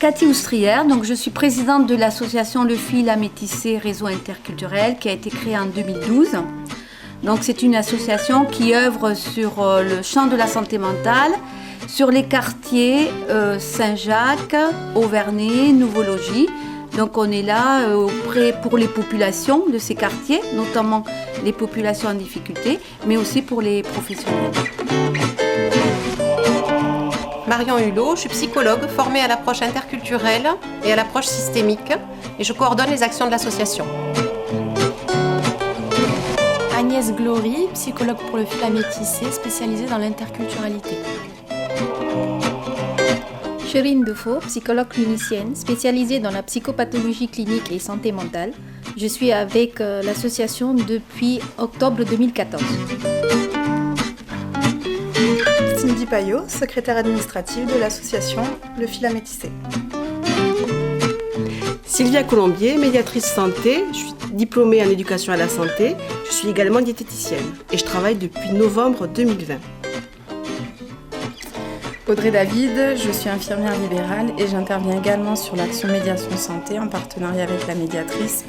Cathy Oustrière, donc je suis présidente de l'association Le Fil à Métisser Réseau Interculturel qui a été créée en 2012. Donc c'est une association qui œuvre sur le champ de la santé mentale, sur les quartiers Saint-Jacques, Auvernay, Nouveau-Logis. Donc on est là pour les populations de ces quartiers, notamment les populations en difficulté, mais aussi pour les professionnels. Marion Hulot, je suis psychologue formée à l'approche interculturelle et à l'approche systémique et je coordonne les actions de l'association. Agnès Glory, psychologue pour le fil à métisser, spécialisée dans l'interculturalité. Chérine Defaux, psychologue clinicienne, spécialisée dans la psychopathologie clinique et santé mentale. Je suis avec l'association depuis octobre 2014. Cindy Payot, secrétaire administrative de l'association Le Fil à Métisser. Sylvia Colombier, médiatrice santé, je suis diplômée en éducation à la santé, je suis également diététicienne et je travaille depuis novembre 2020. Audrey David, je suis infirmière libérale et j'interviens également sur l'action médiation santé en partenariat avec la médiatrice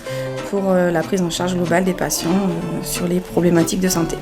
pour la prise en charge globale des patients sur les problématiques de santé.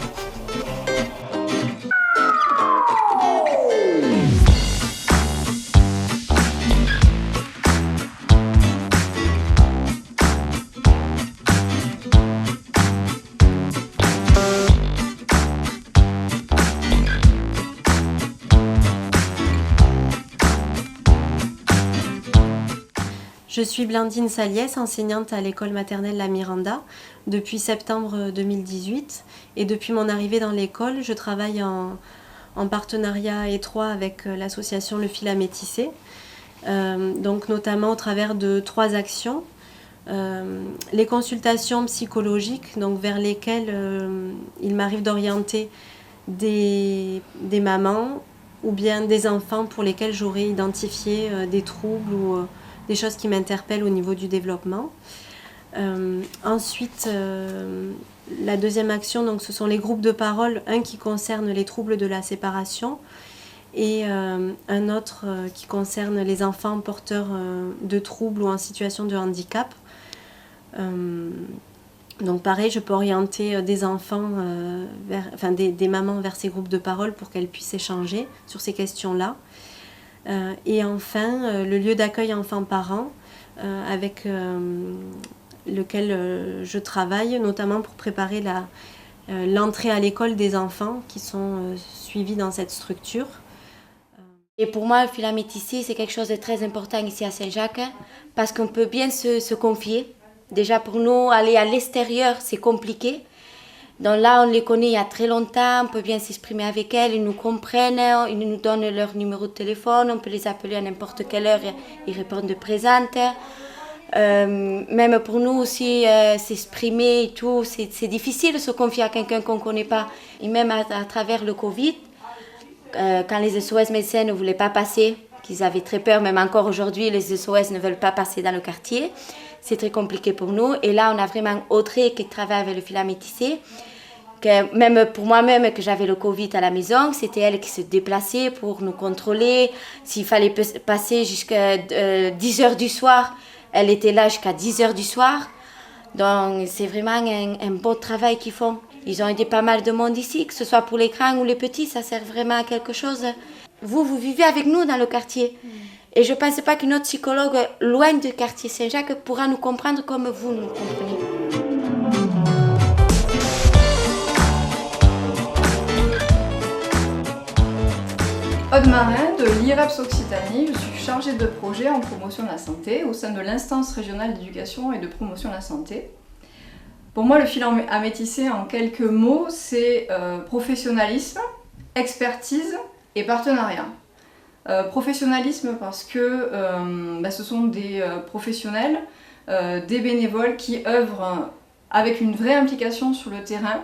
Je suis Blandine Saliès, enseignante à l'école maternelle La Miranda depuis septembre 2018 et depuis mon arrivée dans l'école, je travaille en partenariat étroit avec l'association Le Fil à Métisser, donc notamment au travers de 3 actions. Les consultations psychologiques, donc vers lesquelles il m'arrive d'orienter des mamans ou bien des enfants pour lesquels j'aurais identifié des troubles ou des choses qui m'interpellent au niveau du développement. Ensuite, la deuxième action, donc, ce sont les groupes de parole, un qui concerne les troubles de la séparation et un autre qui concerne les enfants porteurs de troubles ou en situation de handicap. Donc pareil, je peux orienter des enfants, des mamans vers ces groupes de parole pour qu'elles puissent échanger sur ces questions-là. Et enfin, le lieu d'accueil enfants-parents avec lequel je travaille, notamment pour préparer l'entrée à l'école des enfants qui sont suivis dans cette structure. Et pour moi, le fil à métisser, c'est quelque chose de très important ici à Saint-Jacques parce qu'on peut bien se confier. Déjà pour nous, aller à l'extérieur, c'est compliqué. Donc là, on les connaît il y a très longtemps, on peut bien s'exprimer avec elles, ils nous comprennent, ils nous donnent leur numéro de téléphone, on peut les appeler à n'importe quelle heure, ils répondent présentes. Même pour nous aussi, s'exprimer et tout, c'est difficile de se confier à quelqu'un qu'on ne connaît pas. Et même à travers le Covid, quand les SOS médecins ne voulaient pas passer, qu'ils avaient très peur, même encore aujourd'hui, les SOS ne veulent pas passer dans le quartier. C'est très compliqué pour nous. Et là, on a vraiment Audrey qui travaille avec le fil à métisser. Que même pour moi-même, que j'avais le Covid à la maison, c'était elle qui se déplaçait pour nous contrôler. S'il fallait passer jusqu'à 10h du soir, elle était là jusqu'à 10h du soir. Donc, c'est vraiment un beau travail qu'ils font. Ils ont aidé pas mal de monde ici, que ce soit pour les grands ou les petits, ça sert vraiment à quelque chose. Vous vivez avec nous dans le quartier. Et je ne pense pas qu'une autre psychologue loin du quartier Saint-Jacques pourra nous comprendre comme vous nous comprenez. Aude Marin de l'IREPS Occitanie, je suis chargée de projet en promotion de la santé au sein de l'instance régionale d'éducation et de promotion de la santé. Pour moi, le fil à métisser en quelques mots, c'est professionnalisme, expertise et partenariat. Professionnalisme parce que ce sont des professionnels, des bénévoles qui œuvrent avec une vraie implication sur le terrain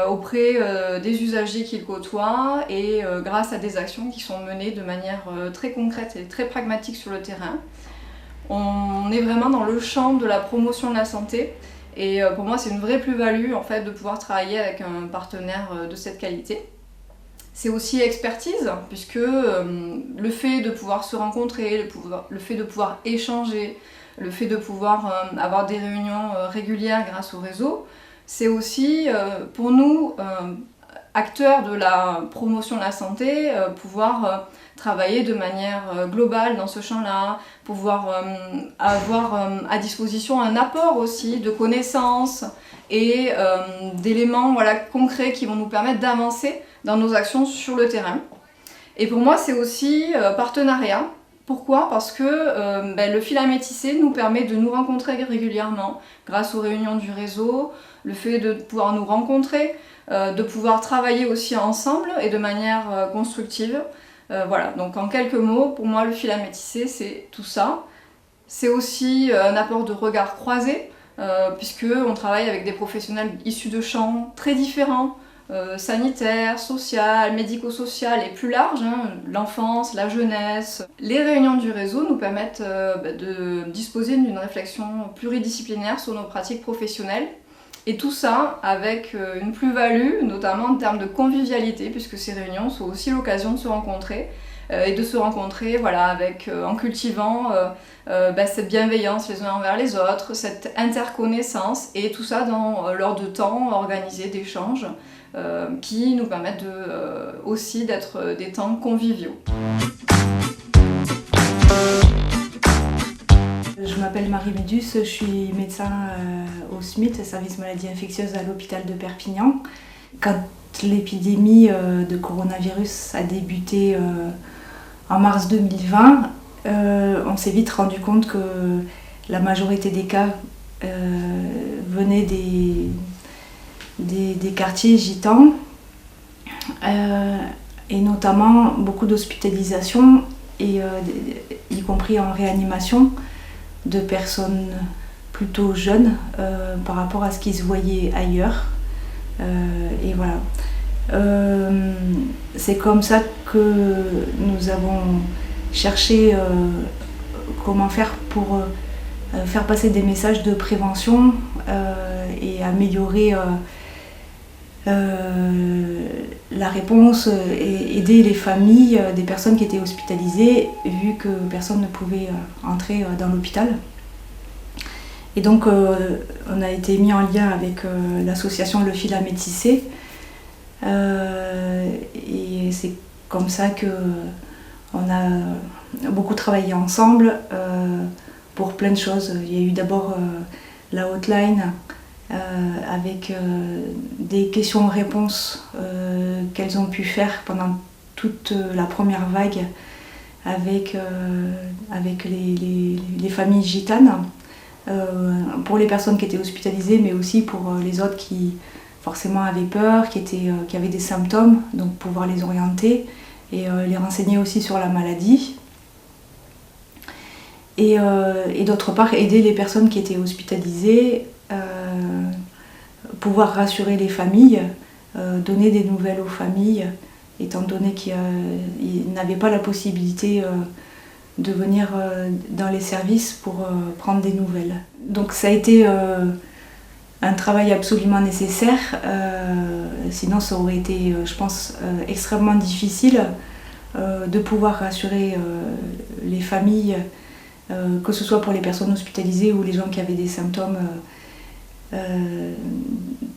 auprès des usagers qu'ils côtoient et grâce à des actions qui sont menées de manière très concrète et très pragmatique sur le terrain. On est vraiment dans le champ de la promotion de la santé Et pour moi, c'est une vraie plus-value en fait de pouvoir travailler avec un partenaire de cette qualité. C'est aussi expertise, puisque le fait de pouvoir se rencontrer, le fait de pouvoir échanger, le fait de pouvoir avoir des réunions régulières grâce au réseau, c'est aussi pour nous, acteurs de la promotion de la santé, pouvoir travailler de manière globale dans ce champ-là, pouvoir avoir à disposition un apport aussi de connaissances et d'éléments concrets qui vont nous permettre d'avancer dans nos actions sur le terrain. Et pour moi, c'est aussi partenariat. Pourquoi ? Parce que le fil à métisser nous permet de nous rencontrer régulièrement grâce aux réunions du réseau, le fait de pouvoir nous rencontrer, de pouvoir travailler aussi ensemble et de manière constructive. Voilà, donc en quelques mots, pour moi, le fil à métisser, c'est tout ça. C'est aussi un apport de regard croisé, puisqu'on travaille avec des professionnels issus de champs très différents, sanitaire, social, médico-social et plus large, l'enfance, la jeunesse. Les réunions du réseau nous permettent de disposer d'une réflexion pluridisciplinaire sur nos pratiques professionnelles. Et tout ça avec une plus-value, notamment en termes de convivialité, puisque ces réunions sont aussi l'occasion de se rencontrer. Et de se rencontrer en cultivant cette bienveillance les uns envers les autres, cette interconnaissance, et tout ça dans l'heure de temps organisé d'échanges qui nous permettent aussi d'être des temps conviviaux. Je m'appelle Marie Médus, je suis médecin au SMIT, service maladies infectieuses à l'hôpital de Perpignan. Quand l'épidémie de coronavirus a débuté en mars 2020, on s'est vite rendu compte que la majorité des cas venaient des quartiers gitans, et notamment beaucoup d'hospitalisations, y compris en réanimation, de personnes plutôt jeunes par rapport à ce qui se voyait ailleurs. Et voilà. C'est comme ça que nous avons cherché comment faire pour faire passer des messages de prévention et améliorer la réponse et aider les familles des personnes qui étaient hospitalisées, vu que personne ne pouvait entrer dans l'hôpital. Et donc on a été mis en lien avec l'association Le Fil à Métisser, et c'est comme ça qu'on a beaucoup travaillé ensemble pour plein de choses. Il y a eu d'abord la hotline avec des questions-réponses qu'elles ont pu faire pendant toute la première vague avec les familles gitanes, pour les personnes qui étaient hospitalisées, mais aussi pour les autres qui forcément avaient peur, qui avaient des symptômes, donc pouvoir les orienter et les renseigner aussi sur la maladie. Et d'autre part, aider les personnes qui étaient hospitalisées, pouvoir rassurer les familles, donner des nouvelles aux familles, étant donné qu'ils n'avaient pas la possibilité de venir dans les services pour prendre des nouvelles. Donc ça a été un travail absolument nécessaire, sinon ça aurait été, je pense, extrêmement difficile de pouvoir rassurer les familles, que ce soit pour les personnes hospitalisées ou les gens qui avaient des symptômes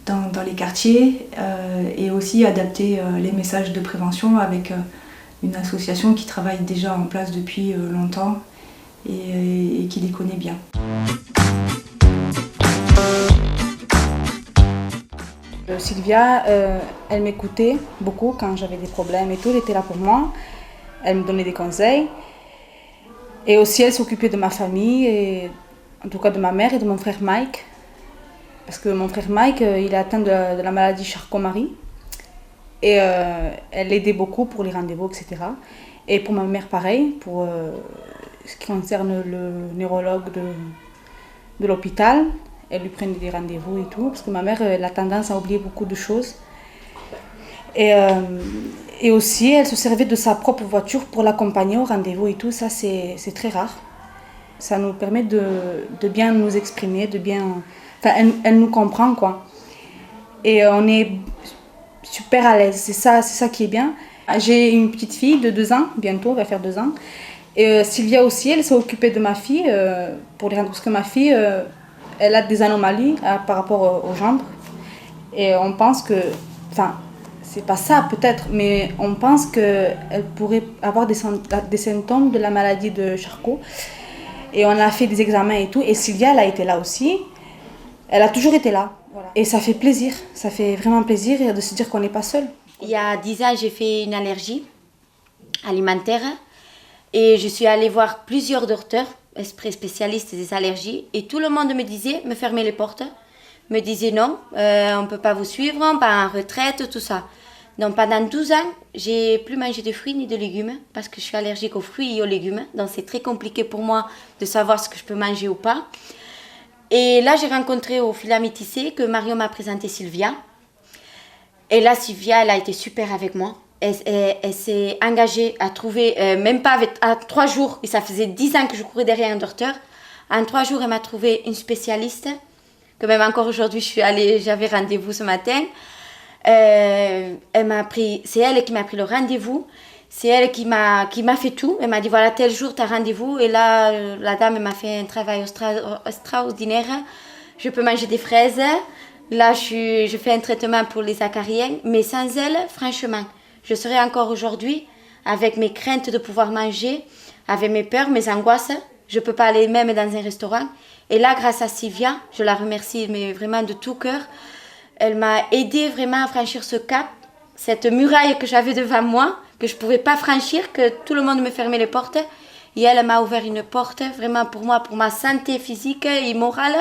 dans les quartiers, et aussi adapter les messages de prévention avec une association qui travaille déjà en place depuis longtemps et qui les connaît bien. Sylvia, elle m'écoutait beaucoup quand j'avais des problèmes et tout, elle était là pour moi, elle me donnait des conseils. Et aussi elle s'occupait de ma famille, et en tout cas de ma mère et de mon frère Mike. Parce que mon frère Mike, il est atteint de la maladie Charcot-Marie. Et elle l'aidait beaucoup pour les rendez-vous, etc. Et pour ma mère, pareil, pour ce qui concerne le neurologue de l'hôpital. Elle lui prenait des rendez-vous et tout, parce que ma mère elle a tendance à oublier beaucoup de choses. Et aussi, elle se servait de sa propre voiture pour l'accompagner au rendez-vous et tout. Ça, c'est très rare. Ça nous permet de bien nous exprimer, de bien Enfin, elle nous comprend, quoi. Et on est super à l'aise, c'est ça qui est bien. J'ai une petite fille de 2 ans, bientôt, elle va faire 2 ans. Et Sylvia aussi, elle s'est occupée de ma fille, parce que ma fille, elle a des anomalies par rapport aux jambes. Et on pense que, enfin, c'est pas ça peut-être, mais on pense qu'elle pourrait avoir des symptômes de la maladie de Charcot. Et on a fait des examens et tout, et Sylvia, elle a été là aussi. Elle a toujours été là. Voilà. Et ça fait plaisir, ça fait vraiment plaisir de se dire qu'on n'est pas seul. Il y a 10 ans, j'ai fait une allergie alimentaire et je suis allée voir plusieurs docteurs, spécialistes des allergies, et tout le monde me fermait les portes, me disait non, on ne peut pas vous suivre, pas en retraite, tout ça. Donc pendant 12 ans, j'ai plus mangé de fruits ni de légumes parce que je suis allergique aux fruits et aux légumes, donc c'est très compliqué pour moi de savoir ce que je peux manger ou pas. Et là, j'ai rencontré au Fil à Métisser que Marion m'a présenté Sylvia. Et là, Sylvia, elle a été super avec moi. Elle s'est engagée à trouver, même pas à 3 jours, et ça faisait 10 ans que je courais derrière un docteur. En 3 jours, elle m'a trouvé une spécialiste, que même encore aujourd'hui, j'avais rendez-vous ce matin. C'est elle qui m'a pris le rendez-vous. C'est elle qui m'a fait tout. Elle m'a dit, voilà, tel jour, tu as rendez-vous. Et là, la dame m'a fait un travail extraordinaire. Je peux manger des fraises. Là, je fais un traitement pour les acariens. Mais sans elle, franchement, je serais encore aujourd'hui avec mes craintes de pouvoir manger, avec mes peurs, mes angoisses. Je ne peux pas aller même dans un restaurant. Et là, grâce à Sylvia, je la remercie mais vraiment de tout cœur. Elle m'a aidée vraiment à franchir ce cap, cette muraille que j'avais devant moi, que je ne pouvais pas franchir, que tout le monde me fermait les portes. Et elle m'a ouvert une porte, vraiment pour moi, pour ma santé physique et morale.